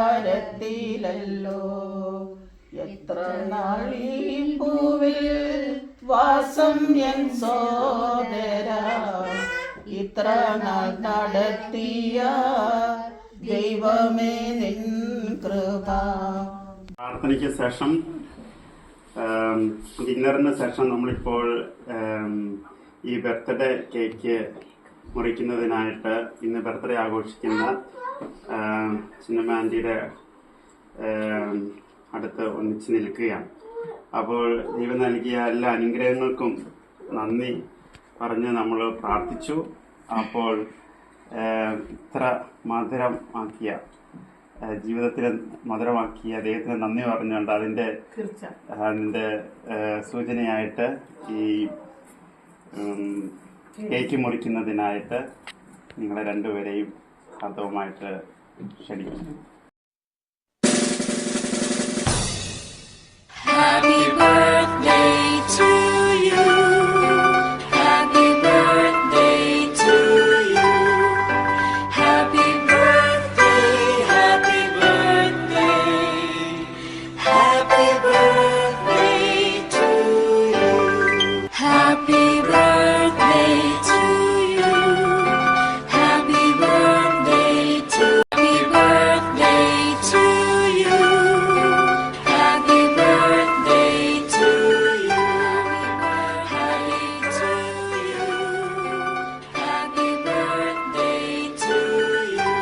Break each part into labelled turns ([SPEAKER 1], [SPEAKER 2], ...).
[SPEAKER 1] കൂടാരത്തിലല്ലോ. എത്ര നാളീ പൂവിൽ വാസം എൻ സോദര, ഇത്ര നാൾ നടത്തിയ ദൈവമേ നിൻ കൃപ.
[SPEAKER 2] പ്രാർത്ഥനയ്ക്ക് ശേഷം ഡിന്നറിന് ശേഷം നമ്മളിപ്പോൾ ഈ ബർത്ത്ഡേ കേക്ക് മുറിക്കുന്നതിനായിട്ട് ഇന്ന് ബർത്ത്ഡേ ആഘോഷിക്കുന്ന ചിന്നമ്മ ആൻറ്റിയുടെ അടുത്ത് ഒന്നിച്ച് നിൽക്കുകയാണ്. അപ്പോൾ ദൈവം നൽകിയ എല്ലാ അനുഗ്രഹങ്ങൾക്കും നന്ദി പറഞ്ഞ് നമ്മൾ പ്രാർത്ഥിച്ചു. അപ്പോൾ ഇത്ര മധുരമാക്കിയ ജീവിതത്തിൽ മധുരമാക്കിയ ദൈവത്തിന് നന്ദി പറഞ്ഞുകൊണ്ട് അതിൻ്റെ സൂചനയായിട്ട് ഈ കേക്ക് മുറിക്കുന്നതിനായിട്ട് നിങ്ങളെ രണ്ടുപേരെയും ഹാർദവമായിട്ട് ക്ഷണിക്കുന്നു.
[SPEAKER 3] Happy birthday to you. Happy birthday to you. Happy birthday, happy birthday. Happy birthday to you. Happy birthday to you. Happy birthday to Happy birthday to you. Happy birthday to you. Happy to you. Happy birthday to you.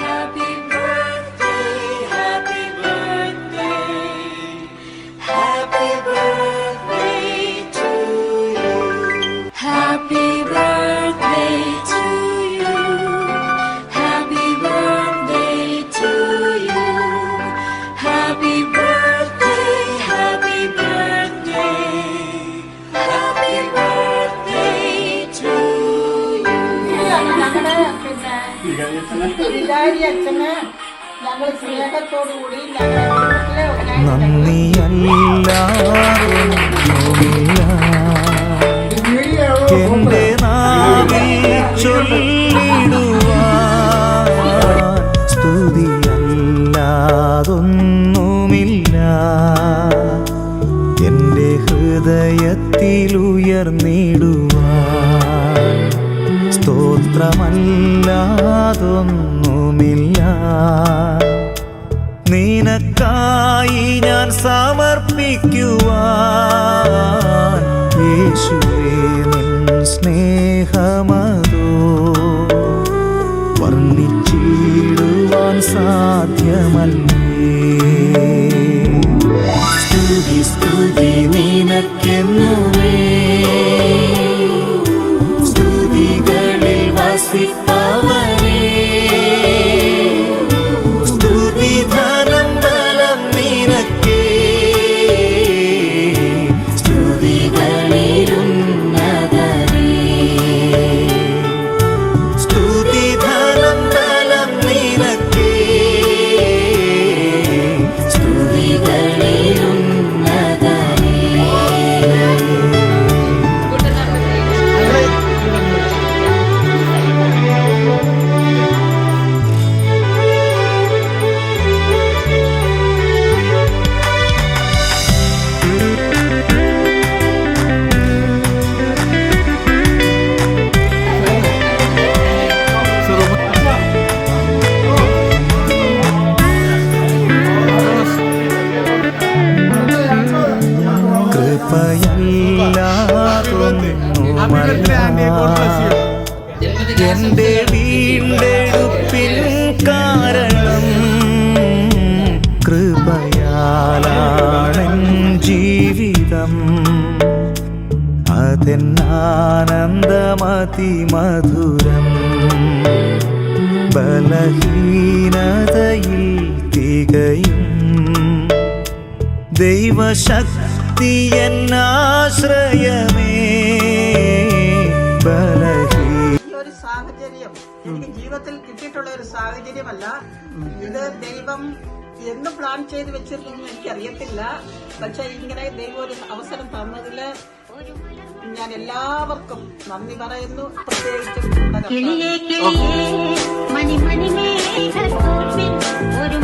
[SPEAKER 3] Happy birthday, happy birthday. Happy birthday to you. Happy birthday to you. Happy birthday to you. Happy birthday, happy birthday. Happy birthday to you.
[SPEAKER 1] വികാരി അച്ഛന് ഞങ്ങൾ സ്നേഹത്തോടുകൂടി
[SPEAKER 4] എന്റെ നാവിൽ ചൊല്ലിടുവാൻ സ്തുതിയല്ലാതൊന്നുമില്ല. എന്റെ ഹൃദയത്തിലുയർന്നിടുവാൻ സ്തോത്രമല്ലാതൊന്നുമില്ല. നിനക്കായി ഞാൻ സമർപ്പിക്കുവാൻ യേശുവേ നിൻ സ്നേഹമതോ വർണ്ണിച്ചിടുവാൻ സാധ്യമല്ലേ. സ്തുതി സ്തുതി നിനക്കെന്നുമേ, സ്തുതികളിൽ വസിപ്പവനേ. സ്തുതി ധനം ബലം നിനക്കേ, സ്തുതികളിലുന്നതനേ. സ്തുതി ധനം ബലം നിനക്കേ, സ്തുതികളിലുന്നതനേ. എന്റെ വീണ്ടെടുപ്പിൻ കാരണം കൃപയാലാണെൻ ജീവിതം. അതെന്നാനന്ദമതിമധുരം. ബലഹീനതയിൽ തികയും ദൈവശക്തി എന്നാശ്രയമേ.
[SPEAKER 1] ഒരു സാഹചര്യം എനിക്ക് ജീവിതത്തിൽ കിട്ടിയിട്ടുള്ള ഒരു സാഹചര്യമല്ല ഇത്. ദൈവം എന്ന് പ്ലാൻ ചെയ്ത് വെച്ചിരുന്നു എനിക്കറിയത്തില്ല. പക്ഷെ ഇങ്ങനെ ദൈവം ഒരു അവസരം തന്നതില് ഞാൻ എല്ലാവർക്കും നന്ദി പറയുന്നു. പ്രത്യേകിച്ചും
[SPEAKER 5] കിളിയേ കിളിയേ മണിമണി മേഘക്കൂട്ടിൽ ഒരു